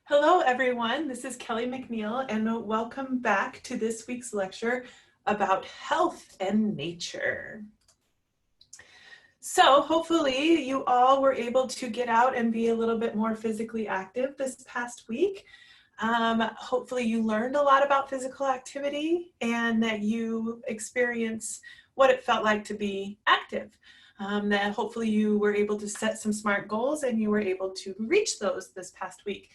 Hello, everyone. This is Kelly McNeil, and welcome back to this week's lecture about health and nature. So hopefully you all were able to get out and be a little bit more physically active this past week. Hopefully you learned a lot about physical activity and that you experienced what it felt like to be active. That hopefully you were able to set some SMART goals and you were able to reach those this past week.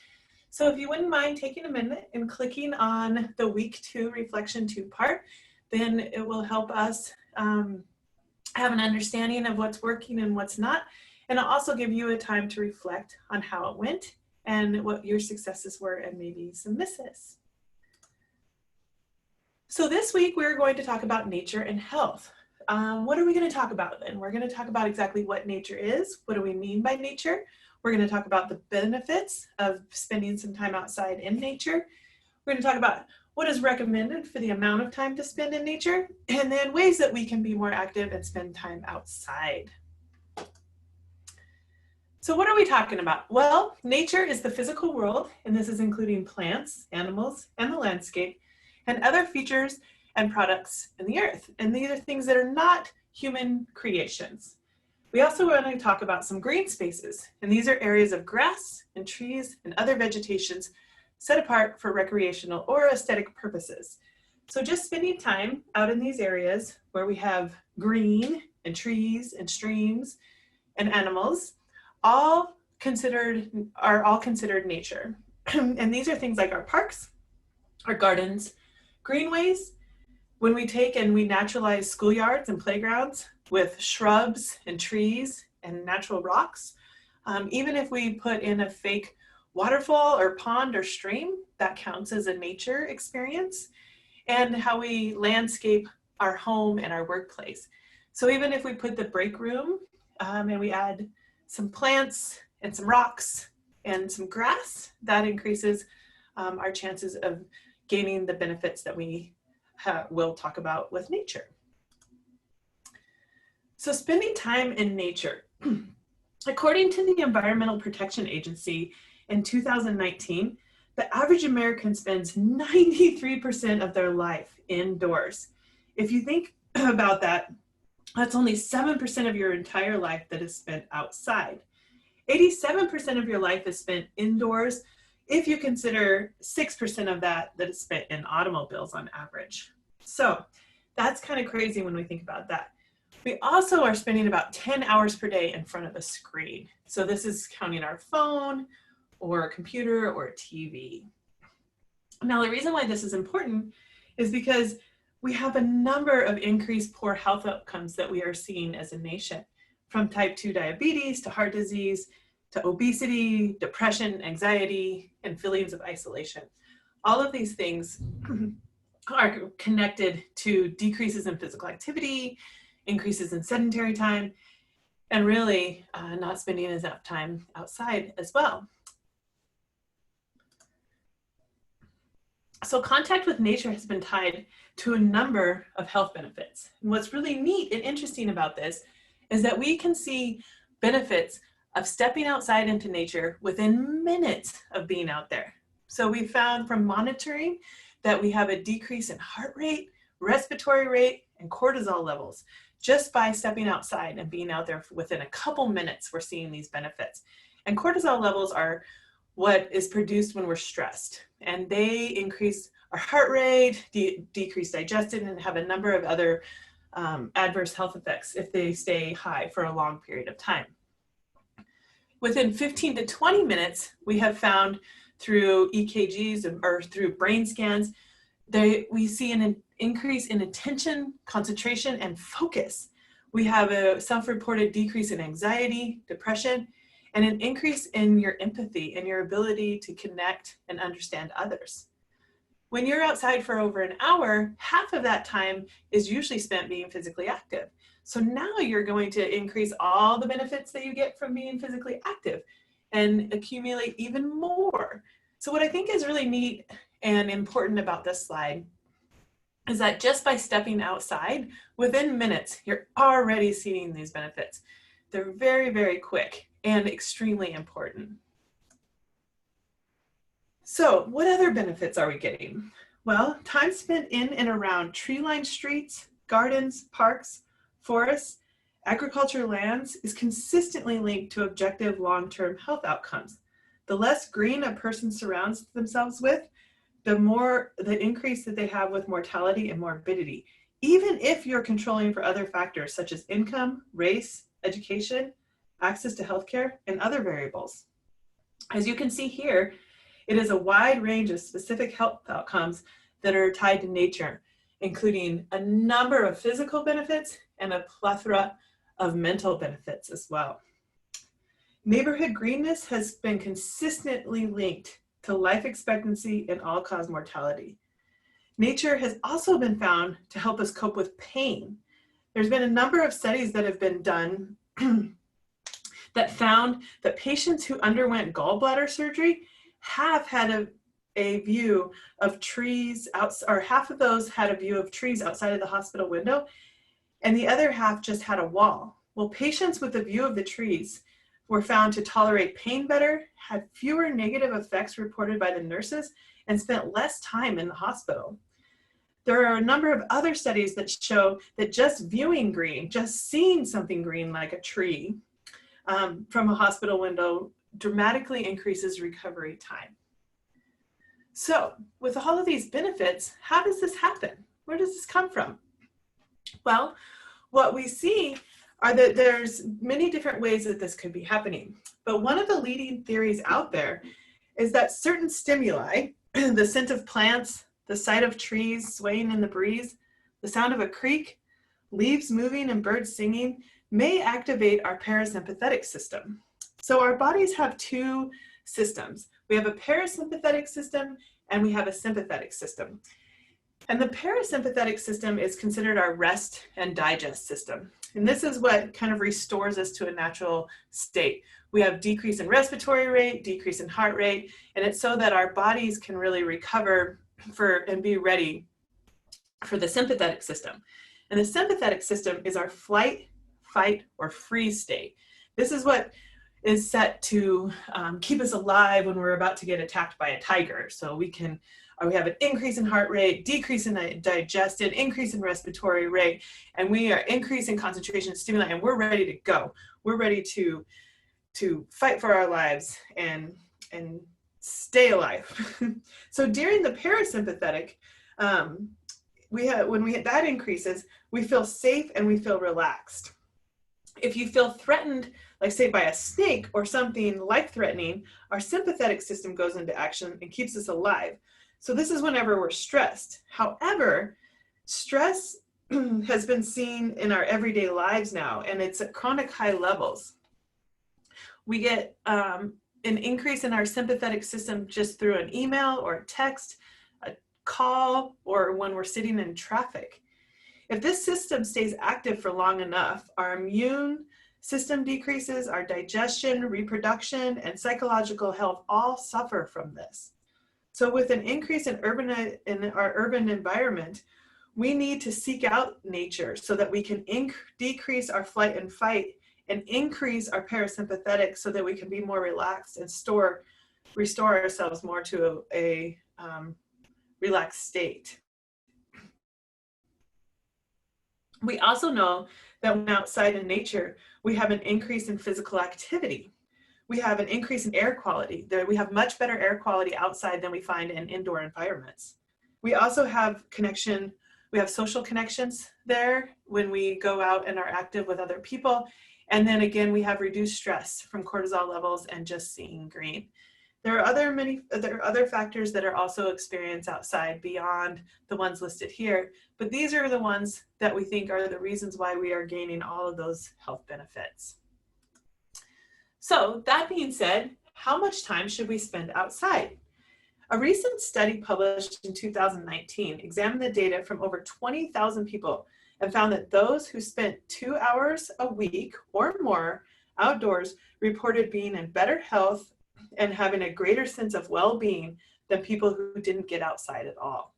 So if you wouldn't mind taking a minute and clicking on the week 2 reflection 2 part, then it will help us have an understanding of what's working and what's not. And it'll also give you a time to reflect on how it went and what your successes were and maybe some misses. So this week we're going to talk about nature and health. What are we going to talk about then? We're going to talk about exactly what nature is. What do we mean by nature? We're going to talk about the benefits of spending some time outside in nature. We're going to talk about what is recommended for the amount of time to spend in nature, and then ways that we can be more active and spend time outside. So what are we talking about? Well, nature is the physical world, and this is including plants, animals, and the landscape, and other features and products in the earth. And these are things that are not human creations. We also want to talk about some green spaces, and these are areas of grass and trees and other vegetations set apart for recreational or aesthetic purposes. So just spending time out in these areas where we have green and trees and streams and animals are all considered nature. And these are things like our parks, our gardens, greenways. When we take and we naturalize schoolyards and playgrounds with shrubs and trees and natural rocks, even if we put in a fake waterfall or pond or stream, that counts as a nature experience. And how we landscape our home and our workplace. So even if we put the break room and we add some plants and some rocks and some grass, that increases our chances of gaining the benefits that we will talk about with nature. So spending time in nature. According to the Environmental Protection Agency in 2019, the average American spends 93% of their life indoors. If you think about that, that's only 7% of your entire life that is spent outside. 87% of your life is spent indoors, if you consider 6% of that is spent in automobiles on average. So that's kind of crazy when we think about that. We also are spending about 10 hours per day in front of a screen. So this is counting our phone or a computer or a TV. Now, the reason why this is important is because we have a number of increased poor health outcomes that we are seeing as a nation, from type 2 diabetes to heart disease, to obesity, depression, anxiety, and feelings of isolation. All of these things are connected to decreases in physical activity, increases in sedentary time, and really not spending enough time outside as well. So contact with nature has been tied to a number of health benefits. And what's really neat and interesting about this is that we can see benefits of stepping outside into nature within minutes of being out there. So we found from monitoring that we have a decrease in heart rate, respiratory rate, and cortisol levels just by stepping outside and being out there within a couple minutes. We're seeing these benefits. And cortisol levels are what is produced when we're stressed, and they increase our heart rate, decrease digestion, and have a number of other adverse health effects if they stay high for a long period of time. Within 15 to 20 minutes, we have found through EKGs or through brain scans, we see an increase in attention, concentration, and focus. We have a self-reported decrease in anxiety, depression, and an increase in your empathy and your ability to connect and understand others. When you're outside for over an hour, half of that time is usually spent being physically active. So now you're going to increase all the benefits that you get from being physically active and accumulate even more. So what I think is really neat and important about this slide is that just by stepping outside, within minutes, you're already seeing these benefits. They're very, very quick and extremely important. So what other benefits are we getting? Well, time spent in and around tree-lined streets, gardens, parks, forests, agriculture lands is consistently linked to objective long-term health outcomes. The less green a person surrounds themselves with, the more the increase that they have with mortality and morbidity, even if you're controlling for other factors such as income, race, education, access to healthcare, and other variables. As you can see here, it is a wide range of specific health outcomes that are tied to nature, including a number of physical benefits and a plethora of mental benefits as well. Neighborhood greenness has been consistently linked to life expectancy and all-cause mortality. Nature has also been found to help us cope with pain. There's been a number of studies that have been done that found that patients who underwent gallbladder surgery have had a view of trees, or half of those had a view of trees outside of the hospital window, and the other half just had a wall. Well, patients with a view of the trees were found to tolerate pain better, had fewer negative effects reported by the nurses, and spent less time in the hospital. There are a number of other studies that show that just viewing green, just seeing something green like a tree from a hospital window dramatically increases recovery time. So with all of these benefits, how does this happen? Where does this come from? Well, what we see are that there's many different ways that this could be happening. But one of the leading theories out there is that certain stimuli, the scent of plants, the sight of trees swaying in the breeze, the sound of a creek, leaves moving and birds singing, may activate our parasympathetic system. So our bodies have two systems. We have a parasympathetic system and we have a sympathetic system. And the parasympathetic system is considered our rest and digest system. And this is what kind of restores us to a natural state. We have decrease in respiratory rate, decrease in heart rate, and it's so that our bodies can really recover and be ready for the sympathetic system. And the sympathetic system is our flight, fight, or freeze state. This is what is set to keep us alive when we're about to get attacked by a tiger. So we have an increase in heart rate, decrease in digested, increase in respiratory rate, and we are increasing concentration of stimuli, and we're ready to go. We're ready to fight for our lives and stay alive. So during the parasympathetic, when that increases, we feel safe and we feel relaxed. If you feel threatened, like say by a snake or something life-threatening, our sympathetic system goes into action and keeps us alive. So this is whenever we're stressed. However, stress has been seen in our everyday lives now, and it's at chronic high levels. We get an increase in our sympathetic system just through an email or a text, a call, or when we're sitting in traffic. If this system stays active for long enough, our immune system decreases, our digestion, reproduction, and psychological health all suffer from this. So with an increase in our urban environment, we need to seek out nature so that we can decrease our flight and fight and increase our parasympathetic so that we can be more relaxed and restore ourselves more to a relaxed state. We also know that when outside in nature, we have an increase in physical activity. We have an increase in air quality. We have much better air quality outside than we find in indoor environments. We also have social connections there when we go out and are active with other people. And then again, we have reduced stress from cortisol levels and just seeing green. There are other factors that are also experienced outside beyond the ones listed here, but these are the ones that we think are the reasons why we are gaining all of those health benefits. So that being said, how much time should we spend outside? A recent study published in 2019 examined the data from over 20,000 people and found that those who spent 2 hours a week or more outdoors reported being in better health and having a greater sense of well-being than people who didn't get outside at all.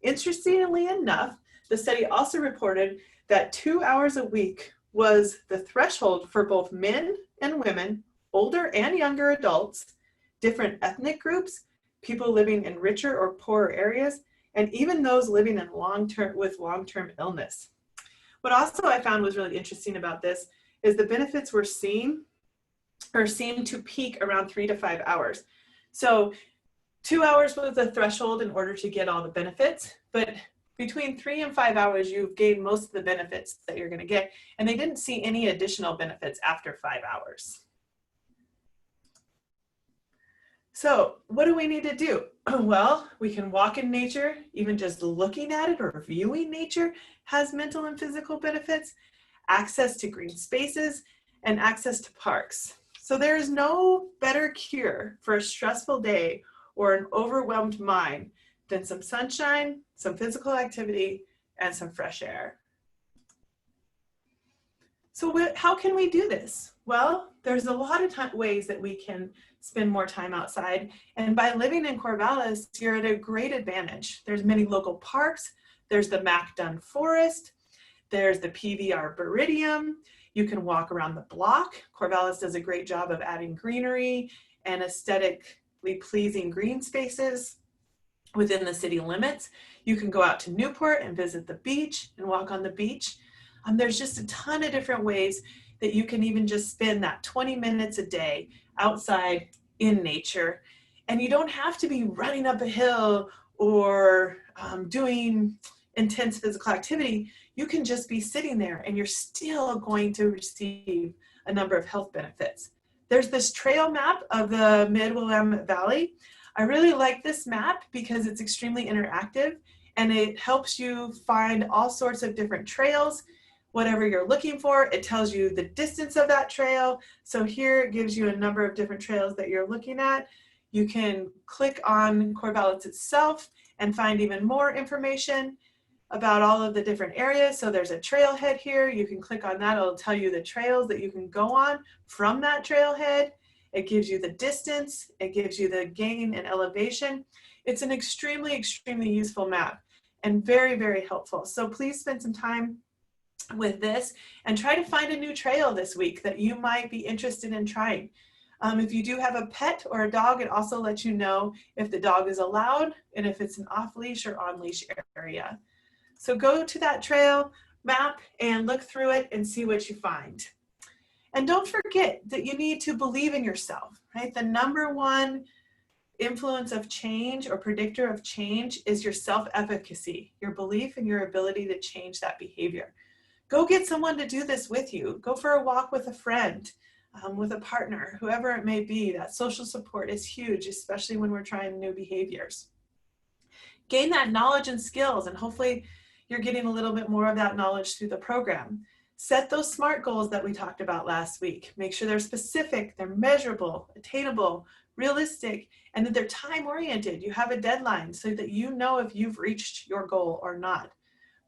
Interestingly enough, the study also reported that 2 hours a week was the threshold for both men and women, older and younger adults, different ethnic groups, people living in richer or poorer areas, and even those living in long-term illness. What also I found was really interesting about this is the benefits were seen or seem to peak around 3 to 5 hours. So 2 hours was the threshold in order to get all the benefits, but between 3 and 5 hours, you've gained most of the benefits that you're going to get, and they didn't see any additional benefits after 5 hours. So what do we need to do? Well, we can walk in nature. Even just looking at it or viewing nature has mental and physical benefits, access to green spaces, and access to parks. So there is no better cure for a stressful day or an overwhelmed mind than some sunshine, some physical activity, and some fresh air. So how can we do this? Well, there's a lot of ways that we can spend more time outside. And by living in Corvallis, you're at a great advantage. There's many local parks. There's the MacDunn Forest. There's the PV Arboretum. You can walk around the block. Corvallis does a great job of adding greenery and aesthetically pleasing green spaces within the city limits. You can go out to Newport and visit the beach and walk on the beach. There's just a ton of different ways that you can even just spend that 20 minutes a day outside in nature. And you don't have to be running up a hill or doing intense physical activity. You can just be sitting there and you're still going to receive a number of health benefits. There's this trail map of the Mid-Willamette Valley. I really like this map because it's extremely interactive and it helps you find all sorts of different trails. Whatever you're looking for, it tells you the distance of that trail. So here it gives you a number of different trails that you're looking at. You can click on Corvallis itself and find even more information about all of the different areas. So there's a trailhead here. You can click on that. It'll tell you the trails that you can go on from that trailhead. It gives you the distance. It gives you the gain and elevation. It's an extremely, extremely useful map and very, very helpful. So please spend some time with this and try to find a new trail this week that you might be interested in trying. If you do have a pet or a dog, it also lets you know if the dog is allowed and if it's an off-leash or on-leash area. So go to that trail map and look through it and see what you find. And don't forget that you need to believe in yourself, right? The number one influence of change or predictor of change is your self-efficacy, your belief in your ability to change that behavior. Go get someone to do this with you. Go for a walk with a friend, with a partner, whoever it may be. That social support is huge, especially when we're trying new behaviors. Gain that knowledge and skills, and hopefully you're getting a little bit more of that knowledge through the program. Set those SMART goals that we talked about last week. Make sure they're specific, they're measurable, attainable, realistic, and that they're time-oriented. You have a deadline so that you know if you've reached your goal or not.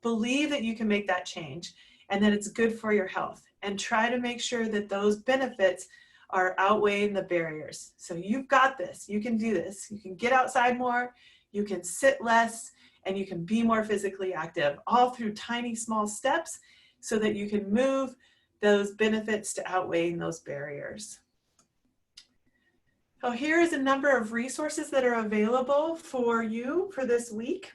Believe that you can make that change and that it's good for your health, and try to make sure that those benefits are outweighing the barriers. So you've got this, you can do this. You can get outside more, you can sit less, and you can be more physically active, all through tiny, small steps so that you can move those benefits to outweighing those barriers. So here is a number of resources that are available for you for this week.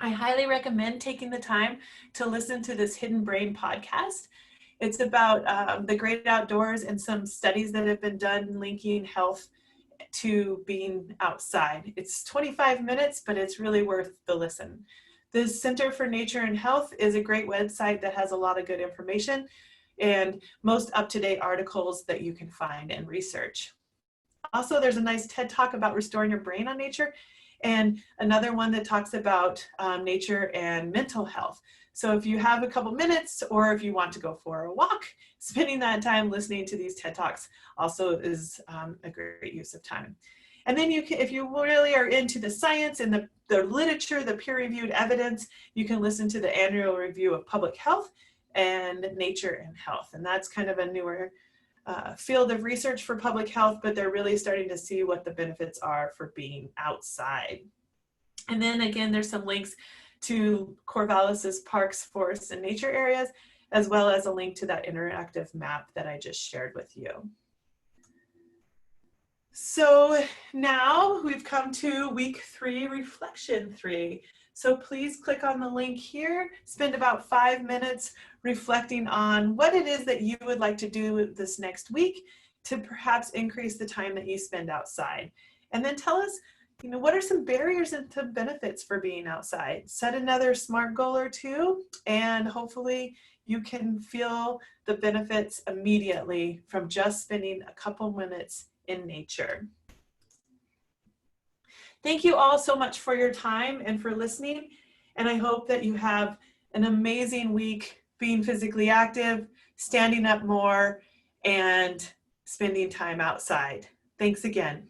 I highly recommend taking the time to listen to this Hidden Brain podcast. It's about the great outdoors and some studies that have been done linking health to being outside. It's 25 minutes, but it's really worth the listen. The Center for Nature and Health is a great website that has a lot of good information and most up-to-date articles that you can find and research. Also, there's a nice TED Talk about restoring your brain on nature, and another one that talks about nature and mental health. So if you have a couple minutes, or if you want to go for a walk, spending that time listening to these TED Talks also is a great use of time. And then you can, if you really are into the science and the literature, the peer-reviewed evidence, you can listen to the annual review of public health and nature and health. And that's kind of a newer field of research for public health, but they're really starting to see what the benefits are for being outside. And then again, there's some links to Corvallis's parks, forests, and nature areas, as well as a link to that interactive map that I just shared with you. So now we've come to week 3, reflection 3. So please click on the link here, spend about 5 minutes reflecting on what it is that you would like to do this next week to perhaps increase the time that you spend outside. And then tell us, what are some barriers and some benefits for being outside? Set another SMART goal or two, and hopefully you can feel the benefits immediately from just spending a couple minutes in nature. Thank you all so much for your time and for listening. And I hope that you have an amazing week being physically active, standing up more, and spending time outside. Thanks again.